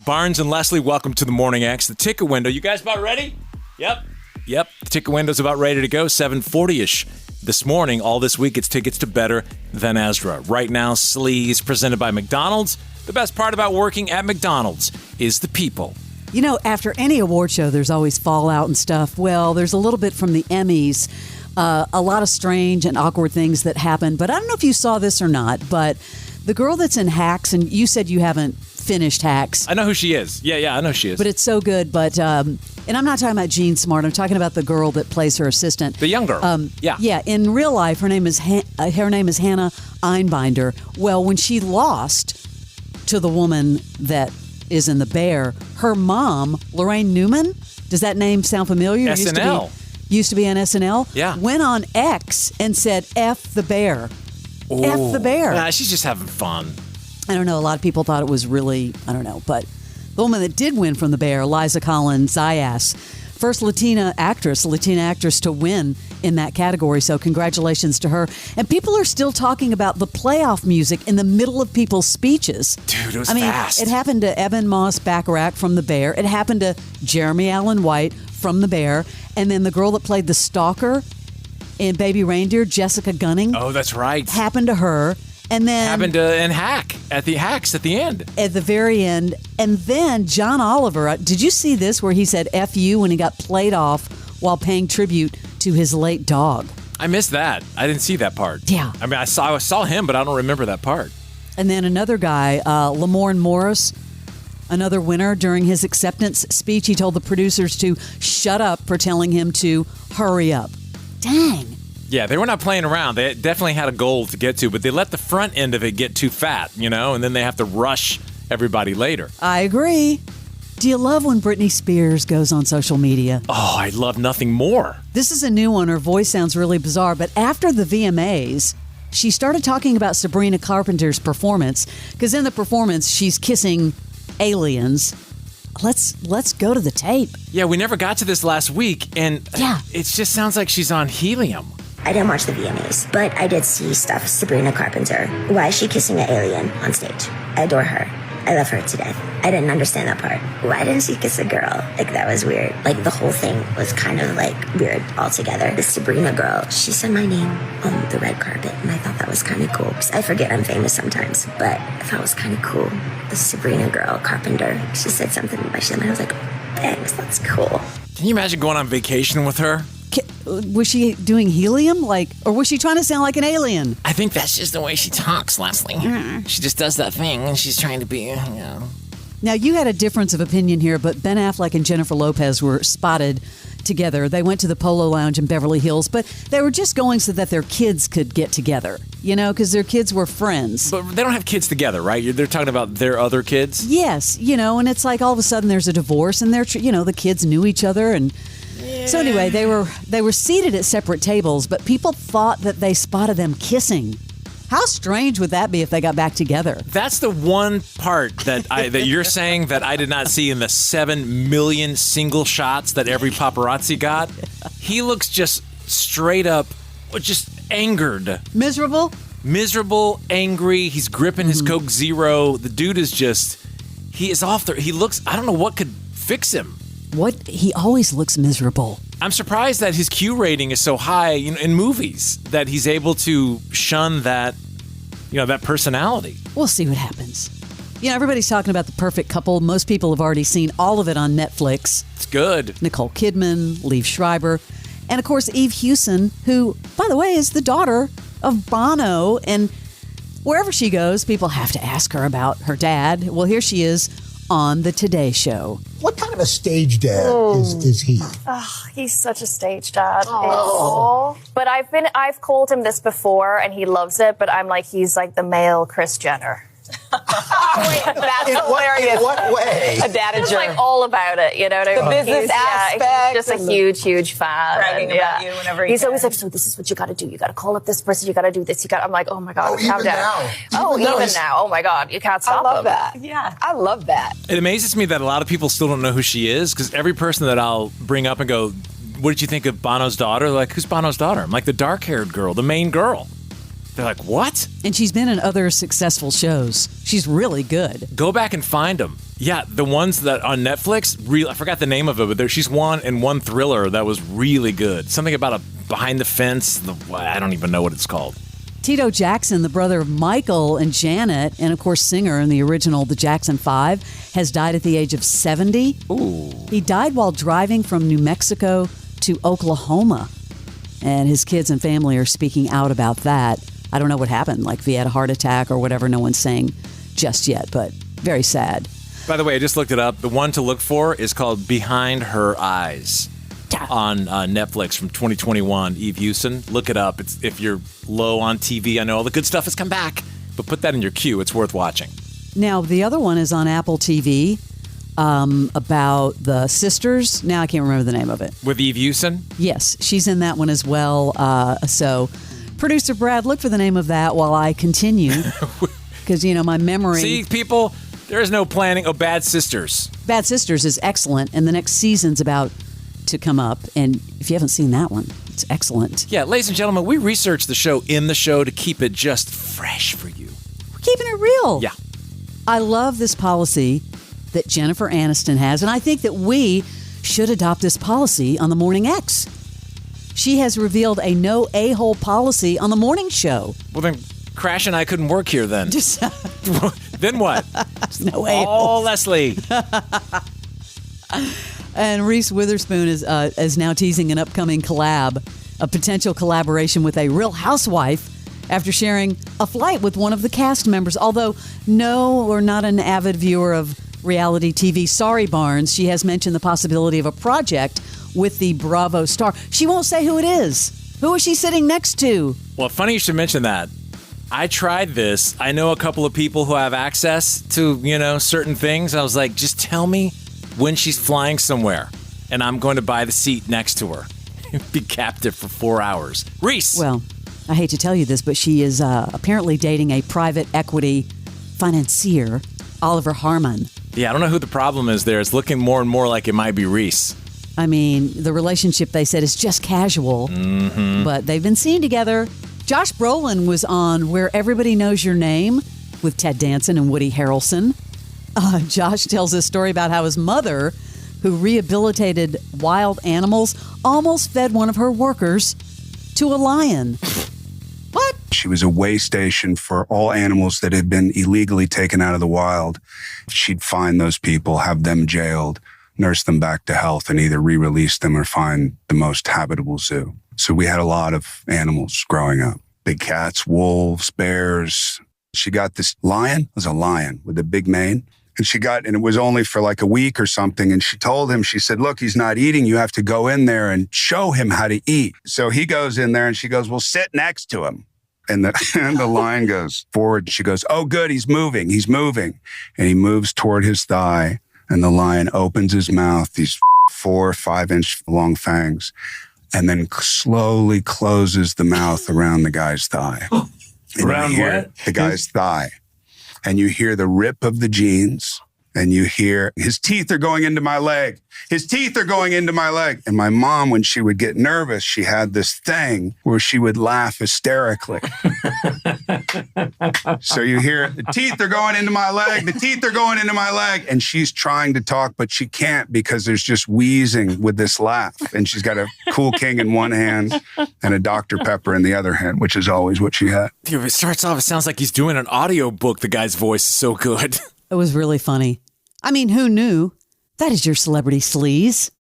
Barnes and Leslie, welcome to the Morning X. The ticket window. You guys about ready? Yep. The ticket window's about ready to go. 7:40-ish this morning. All this week, it's tickets to Better Than Ezra. Right now, Sleaze presented by McDonald's. The best part about working at McDonald's is the people. You know, after any award show, there's always fallout and stuff. Well, there's a little bit from the Emmys. A lot of strange and awkward things that happened. But I don't know if you saw this or not, but the girl that's in Hacks, and you said you haven't finished Hacks. I know who she is. Yeah, I know she is. But it's so good. But and I'm not talking about Jean Smart. I'm talking about the girl that plays her assistant. The young girl. Yeah. In real life, her name is Hannah Einbinder. Well, when she lost to the woman that is in The Bear, her mom, Laraine Newman, does that name sound familiar? SNL. Used to be on SNL? Yeah. Went on X and said, F the Bear. Ooh. F the Bear. Nah, she's just having fun. I don't know. A lot of people thought it was really, I don't know. But the woman that did win from The Bear, Liza Collins Zayas, first Latina actress to win in that category. So congratulations to her. And people are still talking about the playoff music in the middle of people's speeches. Dude, it was fast. It happened to Evan Moss Bacharach from The Bear. It happened to Jeremy Allen White from The Bear. And then the girl that played the stalker in Baby Reindeer, Jessica Gunning. Oh, that's right. Happened to her. And then happened to in Hacks at the end. At the very end. And then John Oliver, did you see this where he said F you when he got played off while paying tribute to his late dog? I missed that. I didn't see that part. Yeah. I mean, I saw him, but I don't remember that part. And then another guy, Lamorne Morris, another winner, during his acceptance speech, he told the producers to shut up for telling him to hurry up. Dang. Yeah, they were not playing around. They definitely had a goal to get to, but they let the front end of it get too fat, and then they have to rush everybody later. I agree. Do you love when Britney Spears goes on social media? Oh, I love nothing more. This is a new one. Her voice sounds really bizarre, but after the VMAs, she started talking about Sabrina Carpenter's performance, because in the performance, she's kissing aliens. Let's go to the tape. Yeah, we never got to this last week, and it just sounds like she's on helium. I didn't watch the VMAs, but I did see stuff. Sabrina Carpenter. Why is she kissing an alien on stage? I adore her. I love her to death. I didn't understand that part. Why didn't she kiss a girl? That was weird. The whole thing was kind of weird altogether. The Sabrina girl, she said my name on the red carpet, and I thought that was kind of cool. I forget I'm famous sometimes, but I thought it was kind of cool. The Sabrina girl, Carpenter, she said something by she, and I was like, thanks, that's cool. Can you imagine going on vacation with her? Was she doing helium? Or was she trying to sound like an alien? I think that's just the way she talks, Leslie. She just does that thing, and she's trying to be, Now, you had a difference of opinion here, but Ben Affleck and Jennifer Lopez were spotted together. They went to the Polo Lounge in Beverly Hills, but they were just going so that their kids could get together, because their kids were friends. But they don't have kids together, right? They're talking about their other kids? Yes, and it's all of a sudden there's a divorce, and the kids knew each other, and... So anyway, they were seated at separate tables, but people thought that they spotted them kissing. How strange would that be if they got back together? That's the one part that that you're saying that I did not see in the 7 million single shots that every paparazzi got. He looks just straight up, just angered. Miserable, angry. He's gripping his Coke Zero. The dude is he is off there. He looks, I don't know what could fix him. He always looks miserable. I'm surprised that his Q rating is so high in movies, that he's able to shun that, that personality. We'll see what happens. Everybody's talking about The Perfect Couple. Most people have already seen all of it on Netflix. It's good. Nicole Kidman, Liev Schreiber, and of course Eve Hewson, who, by the way, is the daughter of Bono. And wherever she goes, people have to ask her about her dad. Well, here she is on the Today Show. What kind of a stage dad is he? Oh, he's such a stage dad. But I've called him this before, and he loves it. But I'm he's the male Kris Jenner. Wait, that's hilarious. In what way? A dadager. He's all about it, you know what I mean? The business aspect. He's just a huge fan. Bragging about you whenever he's always so this is what you got to do. You got to call up this person. You got to do this. I'm oh my God, calm down. Even now. Oh my God, you can't stop him. I love that. Yeah, I love that. It amazes me that a lot of people still don't know who she is, because every person that I'll bring up and go, what did you think of Bono's daughter? They're who's Bono's daughter? I'm the dark-haired girl, the main girl. They're what? And she's been in other successful shows. She's really good. Go back and find them. Yeah, the ones that on Netflix, I forgot the name of it, but she's one in one thriller that was really good. Something about a behind the fence. I don't even know what it's called. Tito Jackson, the brother of Michael and Janet, and of course singer in the original The Jackson 5, has died at the age of 70. Ooh. He died while driving from New Mexico to Oklahoma. And his kids and family are speaking out about that. I don't know what happened, like if he had a heart attack or whatever. No one's saying just yet, but very sad. By the way, I just looked it up. The one to look for is called Behind Her Eyes on Netflix from 2021. Eve Hewson. Look it up. It's, if you're low on TV, I know all the good stuff has come back, but put that in your queue. It's worth watching. Now, the other one is on Apple TV about the sisters. Now I can't remember the name of it. With Eve Hewson? Yes, she's in that one as well. So, producer Brad, look for the name of that while I continue. Because, my memory... See, people, there is no planning. Oh, Bad Sisters. Bad Sisters is excellent, and the next season's about to come up. And if you haven't seen that one, it's excellent. Yeah, ladies and gentlemen, we researched the show in the show to keep it just fresh for you. We're keeping it real. Yeah. I love this policy that Jennifer Aniston has, and I think that we should adopt this policy on the Morning X. She has revealed a no a-hole policy on the morning show. Well, then Crash and I couldn't work here then. Then what? No a-hole. Oh, Leslie. And Reese Witherspoon is now teasing an upcoming collab, a potential collaboration with a Real Housewife after sharing a flight with one of the cast members. Although, no, we're not an avid viewer of reality TV. Sorry, Barnes. She has mentioned the possibility of a project with the Bravo star. She won't say who it is. Who is she sitting next to? Well, funny you should mention that. I tried this. I know a couple of people who have access to, certain things. I was like, just tell me when she's flying somewhere, and I'm going to buy the seat next to her and be captive for 4 hours. Reese! Well, I hate to tell you this, but she is apparently dating a private equity financier, Oliver Harmon. Yeah, I don't know who the problem is there. It's looking more and more like it might be Reese. I mean, the relationship, they said, is just casual, but they've been seen together. Josh Brolin was on Where Everybody Knows Your Name with Ted Danson and Woody Harrelson. Josh tells a story about how his mother, who rehabilitated wild animals, almost fed one of her workers to a lion. What? She was a way station for all animals that had been illegally taken out of the wild. She'd find those people, have them jailed, nurse them back to health, and either re-release them or find the most habitable zoo. So we had a lot of animals growing up. Big cats, wolves, bears. She got this lion. It was a lion with a big mane. And it was only for like a week or something. And she told him, she said, look, he's not eating. You have to go in there and show him how to eat. So he goes in there and she goes, well, sit next to him. And the lion goes forward. She goes, oh, good. He's moving. He's moving. And he moves toward his thigh. And the lion opens his mouth, these 4 or 5 inch long fangs, and then slowly closes the mouth around the guy's thigh. Around what? The guy's thigh. And you hear the rip of the jeans, and you hear, his teeth are going into my leg. His teeth are going into my leg. And my mom, when she would get nervous, she had this thing where she would laugh hysterically. So you hear, the teeth are going into my leg. The teeth are going into my leg. And she's trying to talk, but she can't because there's just wheezing with this laugh. And she's got a Cool King in one hand and a Dr. Pepper in the other hand, which is always what she had. Dude, it starts off, it sounds like he's doing an audio book. The guy's voice is so good. It was really funny. I mean, who knew? That is your Celebrity Sleaze.